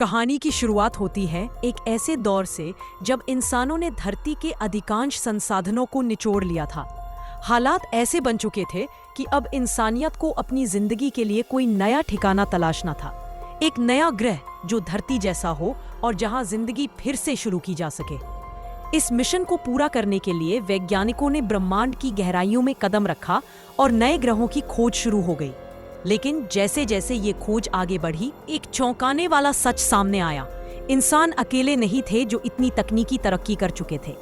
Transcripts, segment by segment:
कहानी की शुरुआत होती है एक ऐसे दौर से जब इंसानों ने धरती के अधिकांश संसाधनों को निचोड़ लिया था। हालात ऐसे बन चुके थे कि अब इंसानियत को अपनी जिंदगी के लिए कोई नया ठिकाना तलाशना था, एक नया ग्रह जो धरती जैसा हो और जहां जिंदगी फिर से शुरू की जा सके। इस मिशन को पूरा करने के लिए वैज्ञानिकों ने ब्रह्मांड की गहराइयों में कदम रखा और नए ग्रहों की खोज शुरू हो गई। लेकिन जैसे जैसे ये खोज आगे बढ़ी, एक चौंकाने वाला सच सामने आया। इंसान अकेले नहीं थे जो इतनी तकनीकी तरक्की कर चुके थे।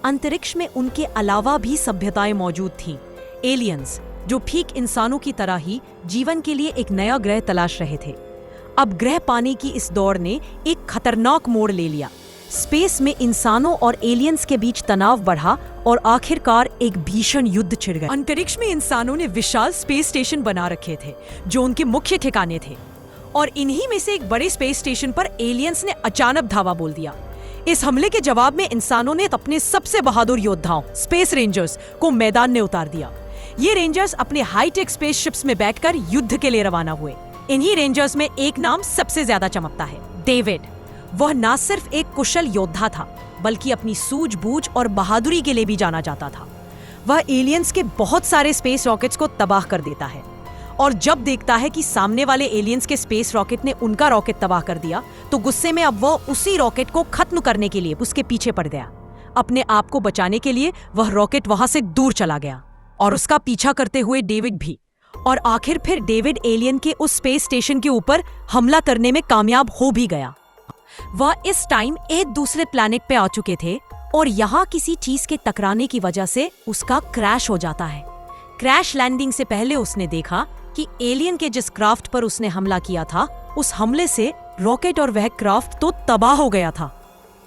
अंतरिक्ष में उनके अलावा भी सभ्यताएं मौजूद थीं। एलियंस जो ठीक इंसानों की तरह ही जीवन के लिए एक नया ग्रह तलाश रहे थे। अब ग्रह पाने की इस दौड़ ने एक खतरनाक मोड़ ले लिया। स्पेस में इंसानों और एलियंस के बीच तनाव बढ़ा और आखिरकार एक भीषण युद्ध छिड़ गया। अंतरिक्ष में इंसानों ने विशाल स्पेस स्टेशन बना रखे थे जो उनके मुख्य ठिकाने थे, और इन्हीं में से एक बड़े स्पेस स्टेशन पर एलियंस ने अचानक धावा बोल दिया। इस हमले के जवाब में इंसानों ने अपने सबसे बहादुर योद्धाओं स्पेस रेंजर्स को मैदान में उतार दिया। ये रेंजर्स अपने हाईटेक स्पेसशिप्स में बैठकर युद्ध के लिए रवाना हुए। इन्हीं रेंजर्स में एक नाम सबसे ज्यादा चमकता है, डेविड। वह न सिर्फ एक कुशल योद्धा था, बल्कि अपनी सूझबूझ और बहादुरी के लिए भी जाना जाता था। वह एलियंस के बहुत सारे स्पेस रॉकेट्स को तबाह कर देता है, और जब देखता है कि सामने वाले एलियंस के स्पेस रॉकेट ने उनका रॉकेट तबाह कर दिया, तो गुस्से में अब वह उसी रॉकेट को खत्म करने के लिए उसके पीछे पड़ गया। अपने आप को बचाने के लिए वह रॉकेट वहां से दूर चला गया, और उसका पीछा करते हुए डेविड भी। और आखिर फिर डेविड एलियन के उस स्पेस स्टेशन के ऊपर हमला करने में कामयाब हो भी गया। वह इस टाइम एक दूसरे प्लैनेट पे आ चुके थे, और यहाँ किसी चीज के टकराने की वजह से उसका क्रैश हो जाता है। क्रैश लैंडिंग से पहले उसने देखा कि एलियन के जिस क्राफ्ट पर उसने हमला किया था, उस हमले से रॉकेट और वह क्राफ्ट तो तबाह हो गया था।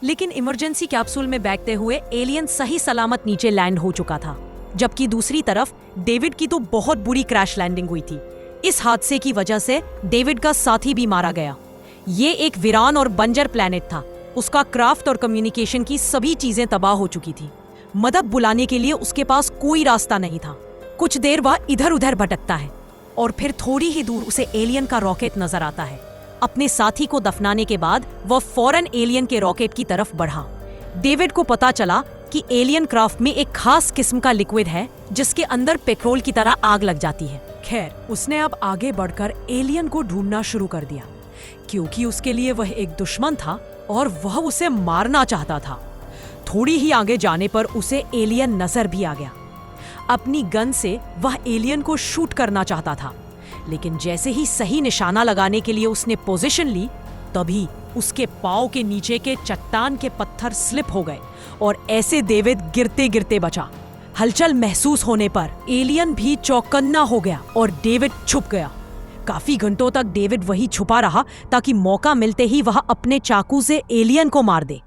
लेकिन इमरजेंसी कैप्सूल में बैठते हुए एलियन सही सलामत नीचे लैंड हो चुका था, जबकि दूसरी तरफ डेविड की तो बहुत बुरी क्रैश लैंडिंग हुई थी। इस हादसे की वजह से डेविड का साथी भी मारा गया। ये एक वीरान और बंजर प्लैनेट था। उसका क्राफ्ट और कम्युनिकेशन की सभी चीजें तबाह हो चुकी थी। मदद बुलाने के लिए उसके पास कोई रास्ता नहीं था। कुछ देर वह इधर उधर भटकता है, और फिर थोड़ी ही दूर उसे एलियन का रॉकेट नजर आता है। अपने साथी को दफनाने के बाद वह फौरन एलियन के रॉकेट की तरफ बढ़ा। डेविड को पता चला कि एलियन क्राफ्ट में एक खास किस्म का लिक्विड है जिसके अंदर पेट्रोल की तरह आग लग जाती है। खैर, उसने अब आगे बढ़कर एलियन को ढूंढना शुरू कर दिया, क्योंकि उसके लिए वह एक दुश्मन था और वह उसे मारना चाहता था। थोड़ी ही आगे जाने पर उसे एलियन नजर भी आ गया। अपनी गन से वह एलियन को शूट करना चाहता था, लेकिन जैसे ही सही निशाना लगाने के लिए उसने पोजीशन ली, तभी उसके पांव के नीचे के चट्टान के पत्थर स्लिप हो गए, और ऐसे डेविड गिरते गिरते बचा। हलचल महसूस होने पर एलियन भी चौकन्ना हो गया और डेविड छुप गया। काफी घंटों तक डेविड वही छुपा रहा ताकि मौका मिलते ही वह अपने चाकू से एलियन को मार दे,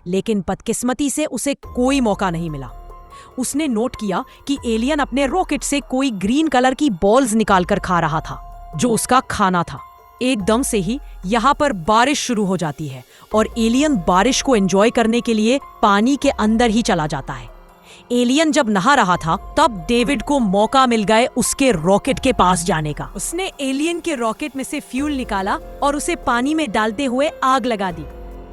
लेकिन बदकिस्मती से उसे कोई मौका नहीं मिला। उसने नोट किया कि एलियन अपने रॉकेट से कोई ग्रीन कलर की बॉल्स निकालकर खा रहा था, जो उसका खाना था। एकदम से ही यहाँ पर बारिश शुरू हो जाती है, और एलियन बारिश को एंजॉय करने के लिए पानी के अंदर ही चला जाता है। एलियन जब नहा रहा था, तब डेविड को मौका मिल गए उसके रॉकेट के पास जाने का। उसने एलियन के रॉकेट में से फ्यूल निकाला और उसे पानी में डालते हुए आग लगा दी।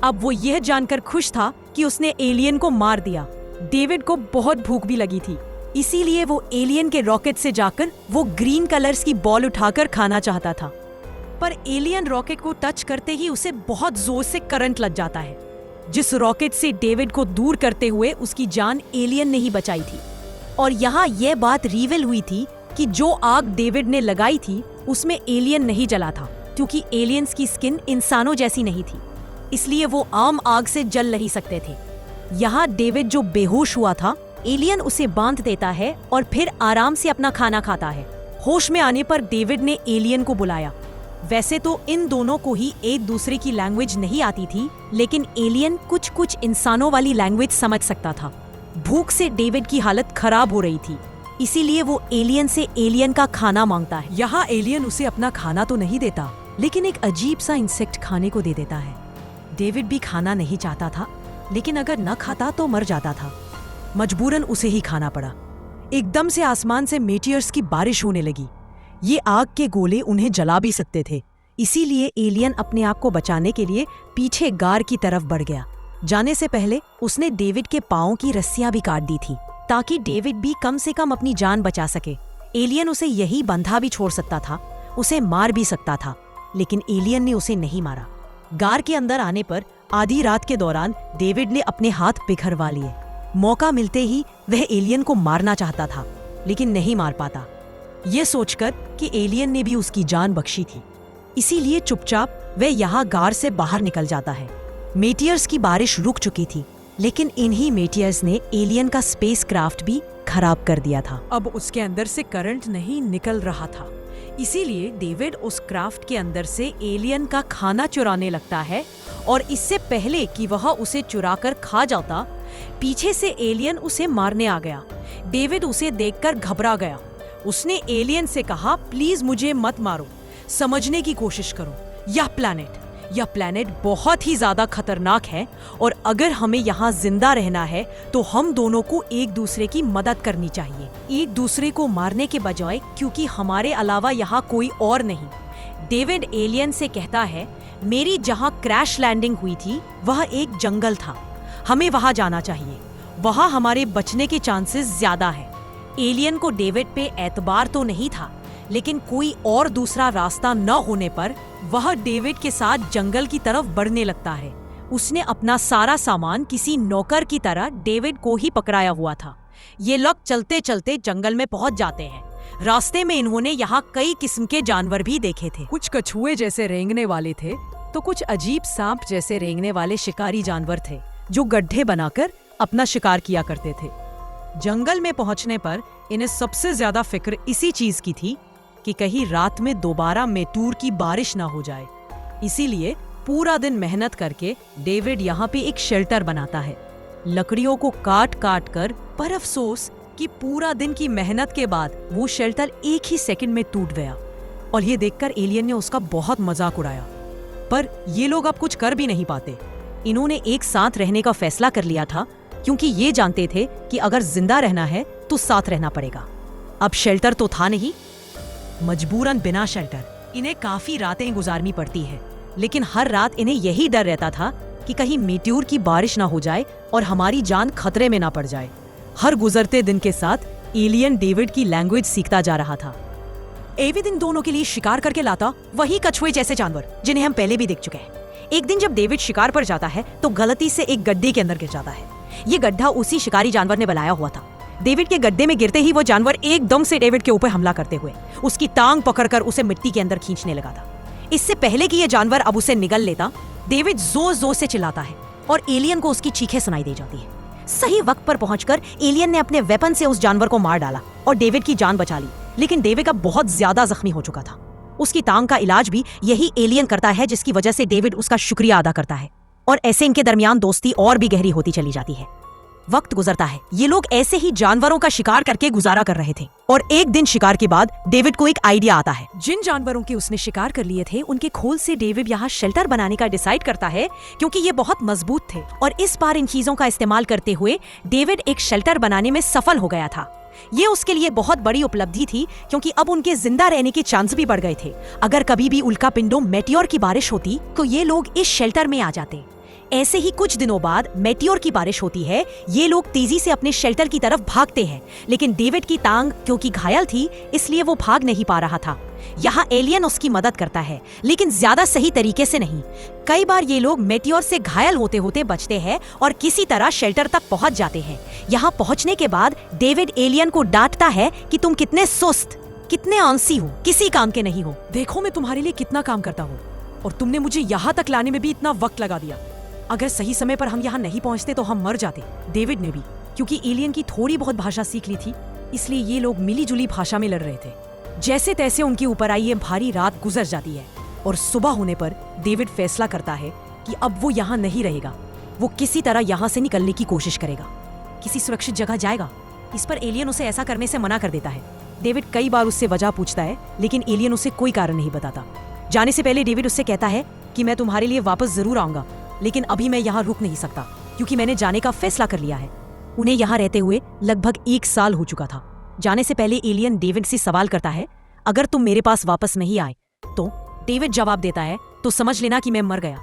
अब वो यह जानकर खुश था कि उसने एलियन को मार दिया। डेविड को बहुत भूख भी लगी थी, इसीलिए वो एलियन के रॉकेट से जाकर वो ग्रीन कलर्स की बॉल उठाकर खाना चाहता था। पर एलियन रॉकेट को टच करते ही उसे बहुत जोर से करंट लग जाता है, जिस रॉकेट से डेविड को दूर करते हुए उसकी जान एलियन ने ही बचाई थी। और यहाँ यह बात रिवील हुई थी कि जो आग डेविड ने लगाई थी उसमें एलियन नहीं जला था, क्योंकि एलियंस की स्किन इंसानों जैसी नहीं थी, इसलिए वो आम आग से जल नहीं सकते थे। यहाँ डेविड जो बेहोश हुआ था, एलियन उसे बांध देता है और फिर आराम से अपना खाना खाता है। होश में आने पर डेविड ने एलियन को बुलाया। वैसे तो इन दोनों को ही एक दूसरे की लैंग्वेज नहीं आती थी, लेकिन एलियन कुछ कुछ इंसानों वाली लैंग्वेज समझ सकता था। भूख से डेविड की हालत खराब हो रही थी, इसीलिए वो एलियन से एलियन का खाना मांगता है। यहाँ एलियन उसे अपना खाना तो नहीं देता, लेकिन एक अजीब सा इंसेक्ट खाने को दे देता है। डेविड भी खाना नहीं चाहता था, लेकिन अगर न खाता तो मर जाता था। मजबूरन उसे ही खाना पड़ा। एकदम से आसमान से मेटियर्स की बारिश होने लगी। ये आग के गोले उन्हें जला भी सकते थे, इसीलिए एलियन अपने आप को बचाने के लिए पीछे गार की तरफ बढ़ गया। जाने से पहले उसने डेविड के पाँव की रस्सियां भी काट दी थी ताकि डेविड भी कम से कम अपनी जान बचा सके। एलियन उसे यही बंधा भी छोड़ सकता था, उसे मार भी सकता था, लेकिन एलियन ने उसे नहीं मारा। गार के अंदर आने पर आधी रात के दौरान डेविड ने अपने हाथ बिखरवा लिए। मौका मिलते ही वह एलियन को मारना चाहता था, लेकिन नहीं मार पाता, ये सोचकर कि एलियन ने भी उसकी जान बख्शी थी। इसीलिए चुपचाप वह यहाँ गार से बाहर निकल जाता है। मेटियर्स की बारिश रुक चुकी थी, लेकिन इन्हीं मेटियर्स ने एलियन का स्पेसक्राफ्ट भी खराब कर दिया था। अब उसके अंदर से करंट नहीं निकल रहा था, इसीलिए डेविड उस क्राफ्ट के अंदर से एलियन का खाना चुराने लगता है और इससे पहले कि वह उसे चुराकर खा जाता, पीछे से एलियन उसे मारने आ गया। डेविड उसे देखकर घबरा गया। उसने एलियन से कहा, प्लीज मुझे मत मारो, समझने की कोशिश करो। यह प्लैनेट बहुत ही ज्यादा खतरनाक है और अगर हमें यहाँ जिंदा रहना है तो हम दोनों को एक दूसरे की मदद करनी चाहिए, एक दूसरे को मारने के बजाय, क्योंकि हमारे अलावा यहाँ कोई और नहीं। डेविड एलियन से कहता है, मेरी जहाँ क्रैश लैंडिंग हुई थी वह एक जंगल था, हमें वहाँ जाना चाहिए, वहाँ हमारे बचने के चांसेस ज्यादा है। एलियन को डेविड पे एतबार तो नहीं था, लेकिन कोई और दूसरा रास्ता न होने पर वह डेविड के साथ जंगल की तरफ बढ़ने लगता है। उसने अपना सारा सामान किसी नौकर की तरह डेविड को ही पकड़ाया हुआ था। ये लोग चलते चलते जंगल में पहुंच जाते हैं। रास्ते में इन्होंने यहाँ कई किस्म के जानवर भी देखे थे। कुछ कछुए जैसे रेंगने वाले थे तो कुछ अजीब सांप जैसे रेंगने वाले शिकारी जानवर थे जो गड्ढे बनाकर अपना शिकार किया करते थे। जंगल में पहुंचने पर इन्हें सबसे ज्यादा फिक्र इसी चीज की थी कि कहीं रात में दोबारा मेटूर की बारिश ना हो जाए। इसीलिए पूरा दिन मेहनत करके डेविड यहाँ पे एक शेल्टर बनाता है, लकड़ियों को काट काट कर। पर अफसोस कि पूरा दिन की मेहनत के बाद वो शेल्टर एक ही सेकंड में टूट गया और ये देखकर एलियन ने उसका बहुत मजाक उड़ाया। पर ये लोग अब कुछ कर भी नहीं पाते। इन्होंने एक साथ रहने का फैसला कर लिया था, क्योंकि ये जानते थे कि अगर जिंदा रहना है तो साथ रहना पड़ेगा। अब शेल्टर तो था नहीं, मजबूरन बिना शेल्टर इन्हें काफी रातें गुजारनी पड़ती है। लेकिन हर रात इन्हें यही डर रहता था कि कहीं मीट्यूर की बारिश ना हो जाए और हमारी जान खतरे में ना पड़ जाए। हर गुजरते दिन के साथ एलियन डेविड की लैंग्वेज सीखता जा रहा था। डेविड इन दोनों के लिए शिकार करके लाता वही कछुए जैसे जानवर जिन्हें हम पहले भी देख चुके हैं। एक दिन जब डेविड शिकार पर जाता है तो गलती से एक गड्ढे के अंदर गिर जाता है। ये गड्ढा उसी शिकारी जानवर ने बनाया हुआ था। डेविड के गड्ढे में गिरते ही वो जानवर एकदम से डेविड के ऊपर हमला करते हुए उसकी टांग पकड़कर उसे मिट्टी के अंदर खींचने लगा था। इससे पहले कि ये जानवर अब उसे निगल लेता, डेविड जोर जोर से चिल्लाता है और एलियन को उसकी चीखें सुनाई दे जाती है। सही वक्त पर पहुंचकर एलियन ने अपने वेपन से उस जानवर को मार डाला और डेविड की जान बचा ली। लेकिन डेविड अब बहुत ज्यादा जख्मी हो चुका था। उसकी टांग का इलाज भी यही एलियन करता है, जिसकी वजह से डेविड उसका शुक्रिया अदा करता है और ऐसे इनके दरमियान दोस्ती और भी गहरी होती चली जाती है। वक्त गुजरता है, ये लोग ऐसे ही जानवरों का शिकार करके गुजारा कर रहे थे और एक दिन शिकार के बाद डेविड को एक आइडिया आता है। जिन जानवरों के उसने शिकार कर लिए थे उनके खोल से डेविड यहाँ शेल्टर बनाने का डिसाइड करता है, क्योंकि ये बहुत मजबूत थे और इस बार इन चीजों का इस्तेमाल करते हुए डेविड एक शेल्टर बनाने में सफल हो गया था। ये उसके लिए बहुत बड़ी उपलब्धि थी, क्योंकि अब उनके जिंदा रहने के चांस भी बढ़ गए थे। अगर कभी भी उल्का पिंडों मेटियोर की बारिश होती तो ये लोग इस शेल्टर में आ जाते। ऐसे ही कुछ दिनों बाद मेटियोर की बारिश होती है। ये लोग तेजी से अपने शेल्टर की तरफ भागते हैं, लेकिन डेविड की टांग क्योंकि घायल थी इसलिए वो भाग नहीं पा रहा था। यहाँ एलियन उसकी मदद करता है, लेकिन ज्यादा सही तरीके से नहीं। कई बार ये लोग मेटियोर से घायल होते होते बचते हैं और किसी तरह शेल्टर तक पहुंच जाते हैं। यहाँ पहुंचने के बाद डेविड एलियन को डांटता है कि तुम कितने सुस्त, कितने आलसी हो, किसी काम के नहीं हो। देखो मैं तुम्हारे लिए कितना काम करता हूँ और तुमने मुझे यहाँ तक लाने में भी इतना वक्त लगा दिया। अगर सही समय पर हम यहाँ नहीं पहुँचते तो हम मर जाते। डेविड ने भी, क्योंकि एलियन की थोड़ी बहुत भाषा सीख ली थी, इसलिए ये लोग मिली जुली भाषा में लड़ रहे थे। जैसे तैसे उनके ऊपर आई ये भारी रात गुजर जाती है और सुबह होने पर डेविड फैसला करता है कि अब वो यहाँ नहीं रहेगा। वो किसी तरह यहाँ से निकलने की कोशिश करेगा, किसी सुरक्षित जगह जाएगा। इस पर एलियन उसे ऐसा करने से मना कर देता है। डेविड कई बार उससे वजह पूछता है, लेकिन एलियन उसे कोई कारण नहीं बताता। जाने से पहले डेविड उससे कहता है कि मैं तुम्हारे लिए वापस जरूर आऊंगा, लेकिन अभी मैं यहाँ रुक नहीं सकता क्योंकि मैंने जाने का फैसला कर लिया है। उन्हें यहाँ रहते हुए लगभग 1 साल हो चुका था। जाने से पहले एलियन डेविड से सवाल करता है, अगर तुम मेरे पास वापस नहीं आए तो डेविड जवाब देता है, तो समझ लेना कि मैं मर गया।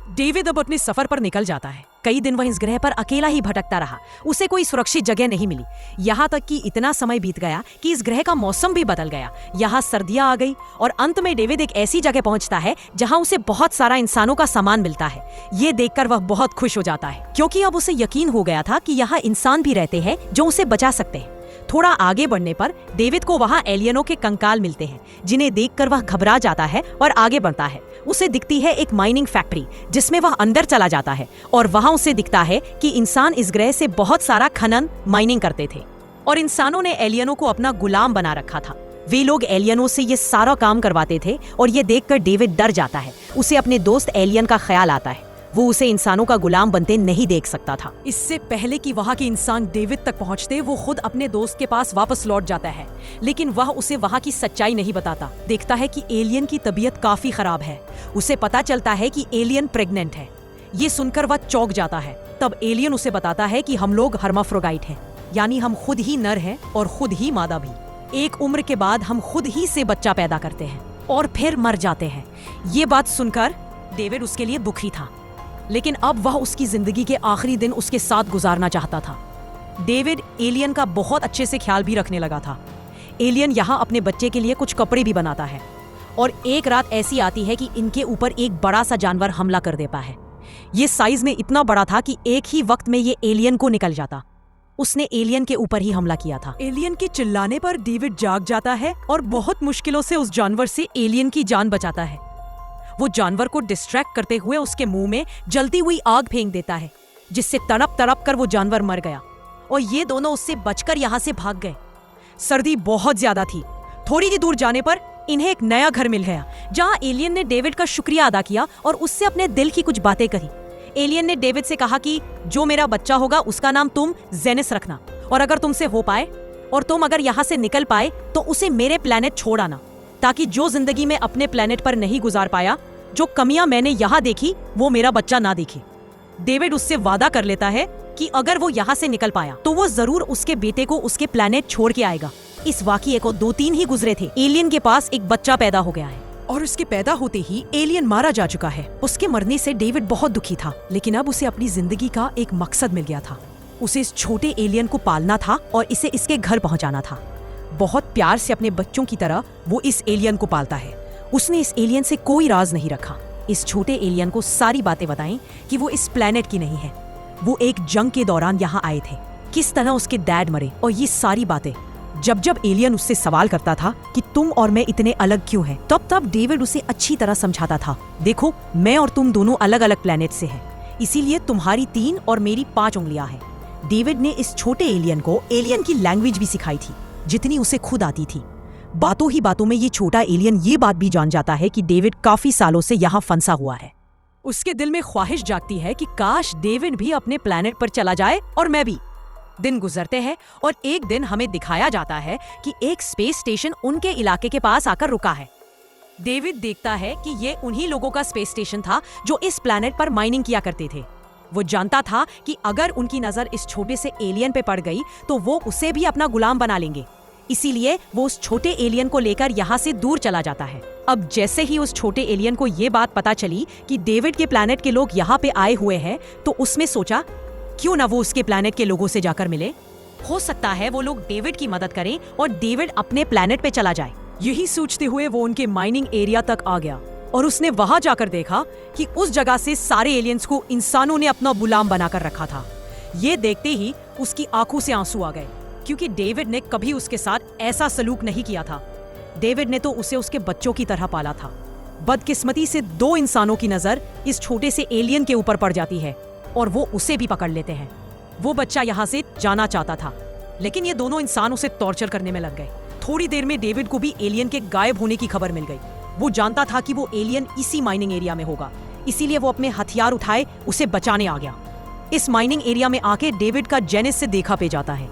डेविड अब अपने सफर पर निकल जाता है। कई दिन वह इस ग्रह पर अकेला ही भटकता रहा। उसे कोई सुरक्षित जगह नहीं मिली। यहाँ तक कि इतना समय बीत गया कि इस ग्रह का मौसम भी बदल गया। यहाँ सर्दियाँ आ गई और अंत में डेविड एक ऐसी जगह पहुँचता है जहाँ उसे बहुत सारा इंसानों का सामान मिलता है। ये देखकर वह बहुत खुश हो जाता है, क्योंकि अब उसे यकीन हो गया था कि यहाँ इंसान भी रहते हैं जो उसे बचा सकते हैं। थोड़ा आगे बढ़ने पर डेविड को वहाँ एलियनों के कंकाल मिलते हैं, जिन्हें देखकर वह घबरा जाता है और आगे बढ़ता है। उसे दिखती है एक माइनिंग फैक्ट्री, जिसमें वह अंदर चला जाता है और वहाँ उसे दिखता है कि इंसान इस ग्रह से बहुत सारा खनन माइनिंग करते थे और इंसानों ने एलियनों को अपना गुलाम बना रखा था। वे लोग एलियनों से ये सारा काम करवाते थे और ये देखकर डेविड डर जाता है। उसे अपने दोस्त एलियन का ख्याल आता है। वो उसे इंसानों का गुलाम बनते नहीं देख सकता था। इससे पहले कि वहाँ के इंसान डेविड तक पहुँचते, वो खुद अपने दोस्त के पास वापस लौट जाता है, लेकिन वह उसे वहाँ की सच्चाई नहीं बताता। देखता है कि एलियन की तबीयत काफी खराब है। उसे पता चलता है कि एलियन प्रेग्नेंट है। ये सुनकर वह चौंक जाता है। तब एलियन उसे बताता है कि हम लोग हर्माफ्रोडाइट हैं, यानी हम खुद ही नर हैं और खुद ही मादा भी। एक उम्र के बाद हम खुद ही से बच्चा पैदा करते हैं और फिर मर जाते हैं। ये बात सुनकर डेविड उसके लिए दुखी था, लेकिन अब वह उसकी जिंदगी के आखिरी दिन उसके साथ गुजारना चाहता था। डेविड एलियन का बहुत अच्छे से ख्याल भी रखने लगा था। एलियन यहाँ अपने बच्चे के लिए कुछ कपड़े भी बनाता है और एक रात ऐसी आती है कि इनके ऊपर एक बड़ा सा जानवर हमला कर देता है। ये साइज में इतना बड़ा था कि एक ही वक्त में ये एलियन को निकल जाता। उसने एलियन के ऊपर ही हमला किया था। एलियन के चिल्लाने पर डेविड जाग जाता है और बहुत मुश्किलों से उस जानवर से एलियन की जान बचाता है। वो जानवर को डिस्ट्रैक्ट करते हुए उसके मुंह में जलती हुई आग फेंक देता है, जिससे तड़प तड़प कर वो जानवर मर गया और ये दोनों उससे बचकर यहाँ से भाग गए। सर्दी बहुत ज्यादा थी। थोड़ी ही दूर जाने पर इन्हें एक नया घर मिल गया, जहाँ एलियन ने डेविड का शुक्रिया अदा किया और उससे अपने दिल की कुछ बातें कही। एलियन ने डेविड से कहा कि जो मेरा बच्चा होगा उसका नाम तुम जेनिस रखना, और अगर तुमसे हो पाए और तुम अगर यहाँ से निकल पाए तो उसे मेरे प्लेनेट छोड़ आना, ताकि जो जिंदगी में अपने प्लेनेट पर नहीं गुजार पाया, जो कमियां मैंने यहाँ देखी, वो मेरा बच्चा ना देखे। डेविड उससे वादा कर लेता है कि अगर वो यहाँ से निकल पाया तो वो जरूर उसके बेटे को उसके प्लेनेट छोड़ के आएगा। इस वाकये को 2-3 ही गुजरे थे, एलियन के पास एक बच्चा पैदा हो गया है और उसके पैदा होते ही एलियन मारा जा चुका है। उसके मरने से डेविड बहुत दुखी था, लेकिन अब उसे अपनी जिंदगी का एक मकसद मिल गया था। उसे इस छोटे एलियन को पालना था और इसे इसके घर पहुँचाना था। बहुत प्यार से अपने बच्चों की तरह वो इस एलियन को पालता है। उसने इस एलियन से कोई राज नहीं रखा। इस छोटे एलियन को सारी बातें बताईं कि वो इस प्लेनेट की नहीं है। वो एक जंग के दौरान यहाँ आए थे, किस तरह उसके डैड मरे और ये सारी बातें। जब जब एलियन उससे सवाल करता था कि तुम और मैं इतने अलग क्यों हैं, तब तब डेविड उसे अच्छी तरह समझाता था, देखो मैं और तुम दोनों अलग अलग प्लेनेट से हैं, इसीलिए तुम्हारी 3 और मेरी 5 उंगलियां हैं। डेविड ने इस छोटे एलियन को एलियन की लैंग्वेज भी सिखाई थी, जितनी उसे खुद आती थी। बातों ही बातों में ये छोटा एलियन ये बात भी जान जाता है कि डेविड काफी सालों से यहाँ फंसा हुआ है। उसके दिल में ख्वाहिश जागती है कि काश डेविड भी अपने प्लेनेट पर चला जाए और मैं भी। दिन गुजरते हैं और एक दिन हमें दिखाया जाता है कि एक स्पेस स्टेशन उनके इलाके के पास आकर रुका है। डेविड देखता है कि ये उन्हीं लोगों का स्पेस स्टेशन था जो इस प्लेनेट पर माइनिंग किया करते थे। वो जानता था कि अगर उनकी नजर इस छोटे से एलियन पे पड़ गई तो वो उसे भी अपना गुलाम बना लेंगे, इसीलिए वो उस छोटे एलियन को लेकर यहाँ से दूर चला जाता है। अब जैसे ही उस छोटे एलियन को ये बात पता चली कि डेविड के प्लेनेट के लोग यहाँ पे आए हुए हैं, तो उसने सोचा क्यों ना वो उसके प्लेनेट के लोगों से जाकर मिले। हो सकता है वो लोग डेविड की मदद करें और डेविड अपने प्लेनेट पे चला जाए। यही सोचते हुए वो उनके माइनिंग एरिया तक आ गया और उसने वहां जाकर देखा कि उस जगह से सारे एलियंस को इंसानों ने अपना गुलाम बनाकर रखा था। ये देखते ही उसकी आंखों से आंसू आ गए, क्योंकि डेविड ने कभी उसके साथ ऐसा सलूक नहीं किया था। डेविड ने तो उसे उसके बच्चों की तरह पाला था। बदकिस्मती से 2 इंसानों की नजर इस छोटे से एलियन के ऊपर पड़ जाती है और वो उसे भी पकड़ लेते हैं। वो बच्चा यहाँ से जाना चाहता था, लेकिन ये दोनों इंसान उसे टॉर्चर करने में लग गए। थोड़ी देर में डेविड को भी एलियन के गायब होने की खबर मिल गई। वो जानता था कि वो एलियन इसी माइनिंग एरिया में होगा, इसीलिए वो अपने हथियार उठाए उसे बचाने आ गया। इस माइनिंग एरिया में आके डेविड का जेनिस से देखा पे जाता है।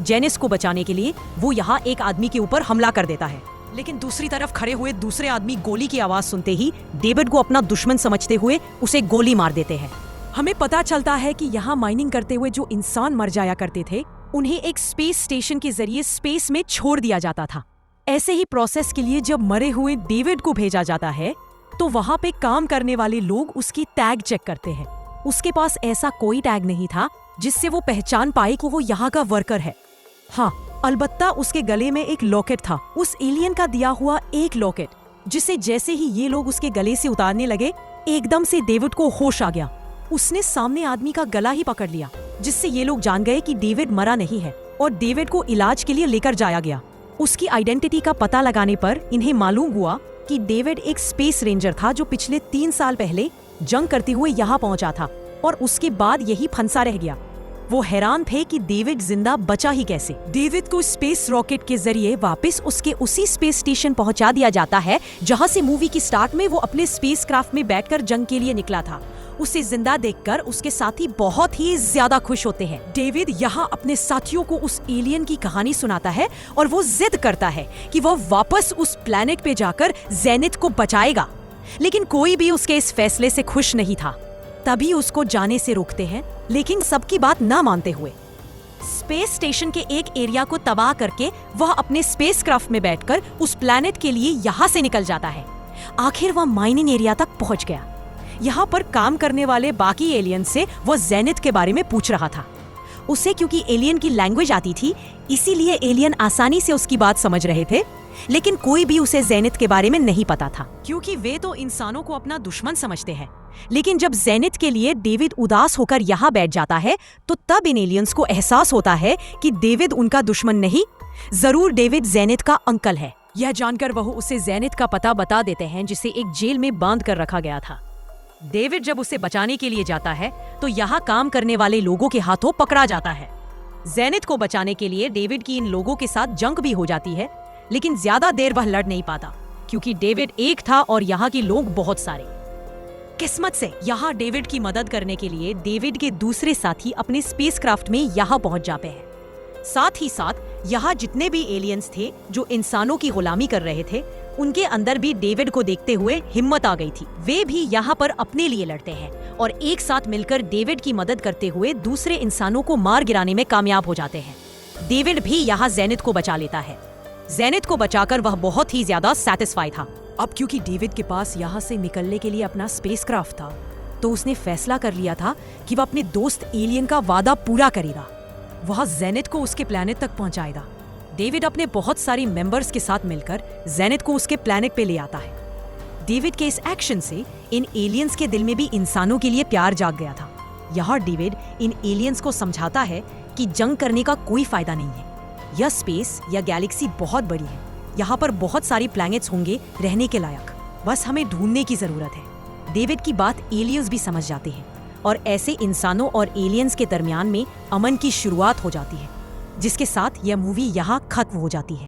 जेनिस को बचाने के लिए वो यहाँ एक आदमी के ऊपर हमला कर देता है, लेकिन दूसरी तरफ खड़े हुए दूसरे आदमी गोली की आवाज सुनते ही डेविड को अपना दुश्मन समझते हुए उसे गोली मार देते हैं। हमें पता चलता है कि यहाँ माइनिंग करते हुए जो इंसान मर जाया करते थे, उन्हें एक स्पेस स्टेशन के जरिए स्पेस में छोड़ दिया जाता था। ऐसे ही प्रोसेस के लिए जब मरे हुए डेविड को भेजा जाता है, तो वहाँ पे काम करने वाले लोग उसकी टैग चेक करते हैं। उसके पास ऐसा कोई टैग नहीं था जिससे वो पहचान पाए कि वो यहाँ का वर्कर है। हाँ, अलबत्ता उसके गले में एक लॉकेट था, उस एलियन का दिया हुआ एक लॉकेट, जिसे जैसे ही ये लोग उसके गले से उतारने लगे, एकदम से डेविड को होश आ गया। उसने सामने आदमी का गला ही पकड़ लिया, जिससे ये लोग जान गए कि डेविड मरा नहीं है और डेविड को इलाज के लिए लेकर जाया गया। उसकी आइडेंटिटी का पता लगाने पर इन्हें मालूम हुआ कि डेविड एक स्पेस रेंजर था जो पिछले 3 साल पहले जंग करते हुए यहाँ पहुंचा था और उसके बाद यही फंसा रह गया। वो हैरान थे कि डेविड जिंदा बचा ही कैसे। डेविड को स्पेस रॉकेट के जरिए वापस उसके उसी स्पेस स्टेशन पहुंचा दिया जाता है जहां से मूवी की स्टार्ट में वो अपने स्पेस क्राफ्ट में बैठकर जंग के लिए निकला था। उसे जिंदा देखकर उसके साथी बहुत ही ज्यादा खुश होते हैं। डेविड यहाँ अपने साथियों को उस एलियन की कहानी सुनाता है और वो जिद करता है कि वह वापस उस प्लेनेट पे जाकर जेनिथ को बचाएगा, लेकिन कोई भी उसके इस फैसले से खुश नहीं था। तभी उसको जाने से रोकते हैं, लेकिन सबकी बात ना मानते हुए स्पेस स्टेशन के एक एरिया को तबाह करके वह अपने स्पेस क्राफ्ट में बैठकर उस प्लेनेट के लिए यहाँ से निकल जाता है। आखिर वह माइनिंग एरिया तक पहुंच गया। यहाँ पर काम करने वाले बाकी एलियन से वह जेनिथ के बारे में पूछ रहा था। उसे क्योंकि एलियन की लैंग्वेज आती थी, इसीलिए एलियन आसानी से उसकी बात समझ रहे थे, लेकिन कोई भी उसे जेनिथ के बारे में नहीं पता था, क्योंकि वे तो इंसानों को अपना दुश्मन समझते हैं। लेकिन जब जेनिथ के लिए डेविड उदास होकर यहाँ बैठ जाता है, तो तब इन एलियंस को एहसास होता है कि डेविड उनका दुश्मन नहीं, जरूर डेविड जेनिथ का अंकल है। यह जानकर वह उसे जेनिथ का पता बता देते हैं, जिसे एक जेल में बांध कर रखा गया था। डेविड जब उसे बचाने के लिए जाता है तो यहाँ काम करने वाले लोगों के हाथों पकड़ा जाता है। जेनिथ को बचाने के लिए डेविड की इन लोगों के साथ जंग भी हो जाती है, लेकिन ज्यादा देर वह लड़ नहीं पाता, क्योंकि डेविड एक था और यहाँ के लोग बहुत सारे। किस्मत से यहाँ डेविड की मदद करने के लिए डेविड के दूसरे साथी अपने स्पेसक्राफ्ट में यहाँ पहुंच जाते हैं। साथ ही साथ यहाँ जितने भी एलियंस थे जो इंसानों की गुलामी कर रहे थे, उनके अंदर भी डेविड को देखते हुए हिम्मत आ गई थी। वे भी यहाँ पर अपने लिए लड़ते हैं और एक साथ मिलकर डेविड की मदद करते हुए दूसरे इंसानों को मार गिराने में कामयाब हो जाते हैं। डेविड भी यहाँ जेनिथ को बचा लेता है। जेनिथ को बचाकर वह बहुत ही ज्यादा सैटिस्फाई था। अब क्योंकि डेविड के पास यहाँ से निकलने के लिए अपना स्पेसक्राफ्ट था, तो उसने फैसला कर लिया था कि वह अपने दोस्त एलियन का वादा पूरा करेगा। वह जेनिथ को उसके प्लेनेट तक पहुंचाएगा। डेविड अपने बहुत सारी मेंबर्स के साथ मिलकर जेनिथ को उसके प्लेनेट पे ले आता है। डेविड के इस एक्शन से इन एलियंस के दिल में भी इंसानों के लिए प्यार जाग गया था। यहाँ डेविड इन एलियंस को समझाता है कि जंग करने का कोई फायदा नहीं है। यह स्पेस या गैलेक्सी बहुत बड़ी है, यहाँ पर बहुत सारी प्लैनेट्स होंगे रहने के लायक, बस हमें ढूंढने की जरूरत है। डेविड की बात एलियंस भी समझ जाते हैं और ऐसे इंसानों और एलियंस के दरमियान में अमन की शुरुआत हो जाती है, जिसके साथ यह मूवी यहाँ खत्म हो जाती है।